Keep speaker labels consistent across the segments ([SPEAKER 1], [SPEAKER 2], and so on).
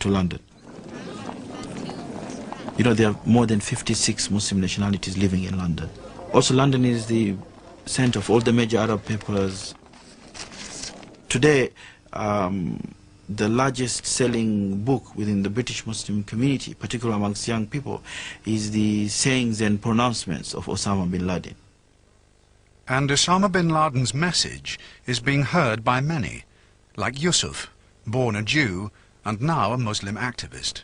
[SPEAKER 1] to London. You know, there are more than 56 Muslim nationalities living in London. Also, London is the center of all the major Arab papers. Today, the largest selling book within the British Muslim community, particularly amongst young people, is the sayings and pronouncements of Osama bin Laden.
[SPEAKER 2] And Osama bin Laden's message is being heard by many, like Yusuf, born a Jew and now a Muslim activist.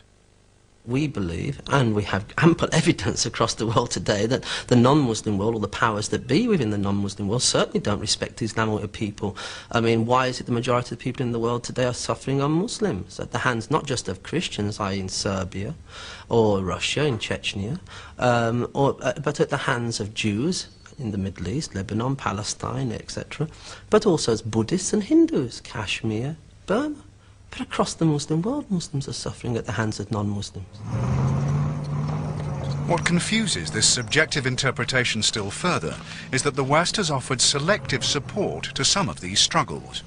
[SPEAKER 3] We believe, and we have ample evidence across the world today, that the non-Muslim world, or the powers that be within the non-Muslim world, certainly don't respect Islam or people. I mean, why is it the majority of the people in the world today are suffering on Muslims at the hands not just of Christians, i.e. in Serbia or Russia, in Chechnya, but at the hands of Jews in the Middle East, Lebanon, Palestine, etc., but also as Buddhists and Hindus, Kashmir, Burma. But across the Muslim world, Muslims are suffering at the hands of non-Muslims.
[SPEAKER 2] What confuses this subjective interpretation still further is that the West has offered selective support to some of these struggles.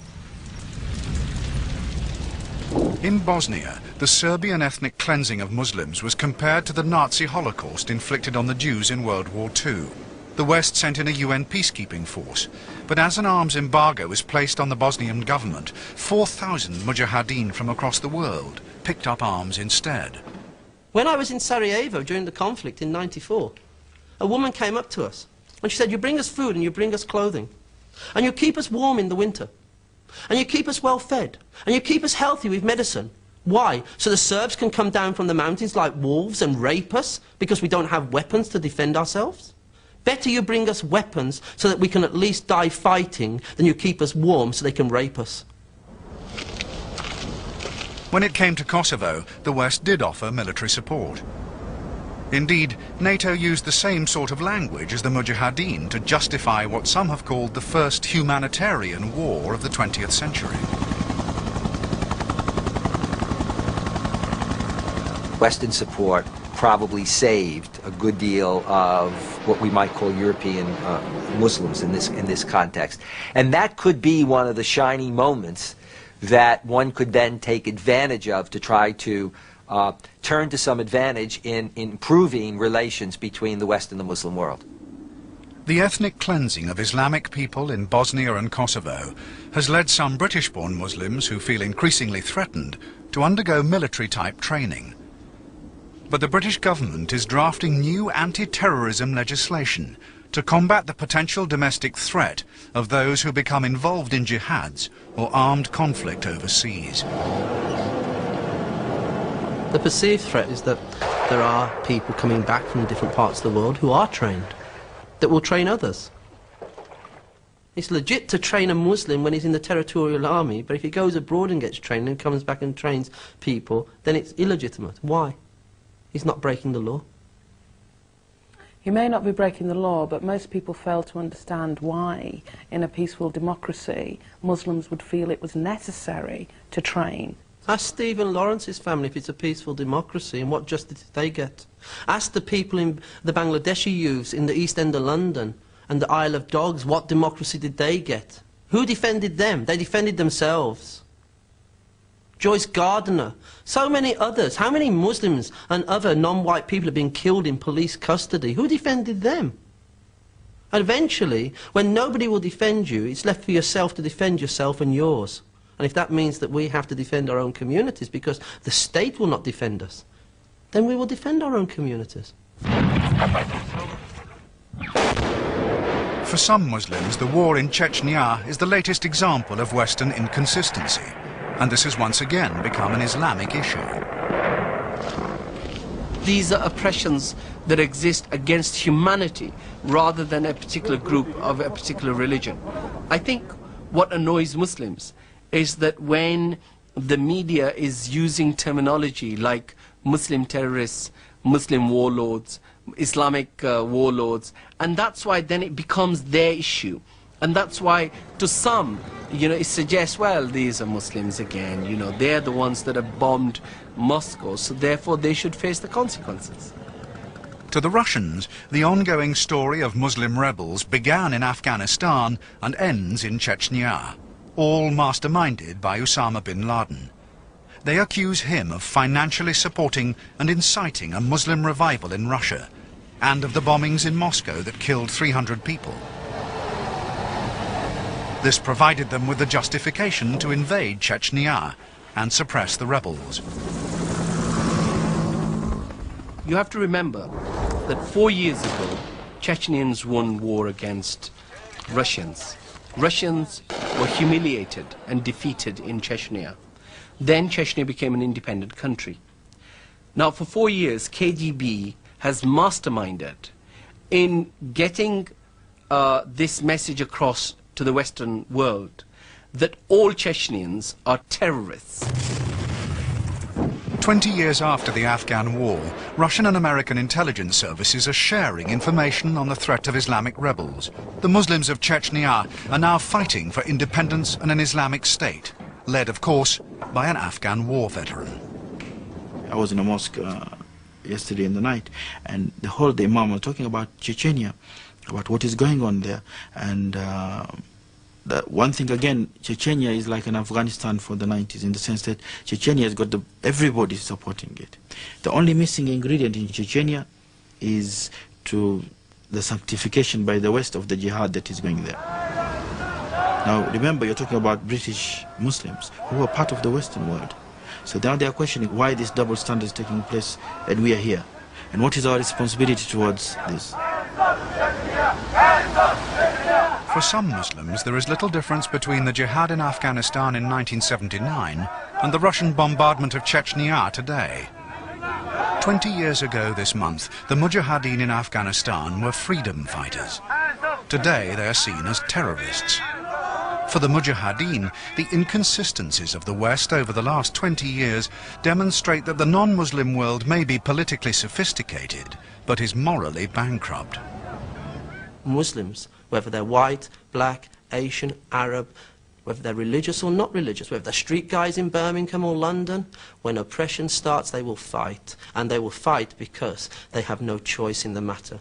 [SPEAKER 2] In Bosnia, the Serbian ethnic cleansing of Muslims was compared to the Nazi Holocaust inflicted on the Jews in World War II. The West sent in a UN peacekeeping force, but as an arms embargo was placed on the Bosnian government, 4,000 mujahideen from across the world picked up arms instead.
[SPEAKER 3] When I was in Sarajevo during the conflict in '94, a woman came up to us and she said, "You bring us food and you bring us clothing, and you keep us warm in the winter, and you keep us well fed, and you keep us healthy with medicine. Why? So the Serbs can come down from the mountains like wolves and rape us because we don't have weapons to defend ourselves? Better you bring us weapons so that we can at least die fighting than you keep us warm so they can rape us."
[SPEAKER 2] When it came to Kosovo, the West did offer military support. Indeed, NATO used the same sort of language as the Mujahideen to justify what some have called the first humanitarian war of the 20th century.
[SPEAKER 4] Western support probably saved a good deal of what we might call European Muslims in this context. And that could be one of the shining moments that one could then take advantage of to try to turn to some advantage in improving relations between the West and the Muslim world.
[SPEAKER 2] The ethnic cleansing of Islamic people in Bosnia and Kosovo has led some British-born Muslims who feel increasingly threatened to undergo military-type training. But the British government is drafting new anti-terrorism legislation to combat the potential domestic threat of those who become involved in jihads or armed conflict overseas.
[SPEAKER 3] The perceived threat is that there are people coming back from different parts of the world who are trained, that will train others. It's legit to train a Muslim when he's in the territorial army, but if he goes abroad and gets trained and comes back and trains people, then it's illegitimate. Why? He's not breaking the law.
[SPEAKER 5] He may not be breaking the law, but most people fail to understand why, in a peaceful democracy, Muslims would feel it was necessary to train.
[SPEAKER 3] Ask Stephen Lawrence's family if it's a peaceful democracy and what justice did they get. Ask the people in the Bangladeshi youths in the East End of London and the Isle of Dogs, what democracy did they get? Who defended them? They defended themselves. Joyce Gardner, so many others. How many Muslims and other non-white people have been killed in police custody? Who defended them? And eventually, when nobody will defend you, it's left for yourself to defend yourself and yours. And if that means that we have to defend our own communities because the state will not defend us, then we will defend our own communities.
[SPEAKER 2] For some Muslims, the war in Chechnya is the latest example of Western inconsistency. And this has once again become an Islamic issue.
[SPEAKER 6] These are oppressions that exist against humanity rather than a particular group of a particular religion. I think what annoys Muslims is that when the media is using terminology like Muslim terrorists, Muslim warlords, Islamic warlords, and that's why then it becomes their issue. And that's why, to some, it suggests, well, these are Muslims again, they're the ones that have bombed Moscow, so therefore they should face the consequences.
[SPEAKER 2] To the Russians, the ongoing story of Muslim rebels began in Afghanistan and ends in Chechnya, all masterminded by Osama bin Laden. They accuse him of financially supporting and inciting a Muslim revival in Russia, and of the bombings in Moscow that killed 300 people. This provided them with the justification to invade Chechnya and suppress the rebels.
[SPEAKER 6] You have to remember that 4 years ago, Chechens won war against Russians. Russians were humiliated and defeated in Chechnya. Then Chechnya became an independent country. Now for 4 years, KGB has masterminded in getting this message across to the Western world that all Chechens are terrorists.
[SPEAKER 2] 20 years after the Afghan war, Russian and American intelligence services are sharing information on the threat of Islamic rebels. The Muslims of Chechnya are now fighting for independence and an Islamic state, led, of course, by an Afghan war veteran.
[SPEAKER 1] I was in a mosque yesterday in the night, and the Imam was talking about Chechnya, about what is going on there. And the one thing again, Chechnya is like an Afghanistan for the 90s, in the sense that Chechnya has got everybody supporting it. The only missing ingredient in Chechnya is the sanctification by the West of the jihad that is going there. Now remember, you're talking about British Muslims who are part of the Western world. So now they are questioning why this double standard is taking place and we are here. And what is our responsibility towards this?
[SPEAKER 2] For some Muslims, there is little difference between the jihad in Afghanistan in 1979 and the Russian bombardment of Chechnya today. 20 years ago this month, the Mujahideen in Afghanistan were freedom fighters. Today they are seen as terrorists. For the Mujahideen, the inconsistencies of the West over the last 20 years demonstrate that the non-Muslim world may be politically sophisticated, but is morally bankrupt.
[SPEAKER 3] Muslims, whether they're white, black, Asian, Arab, whether they're religious or not religious, whether they're street guys in Birmingham or London, when oppression starts, they will fight. And they will fight because they have no choice in the matter.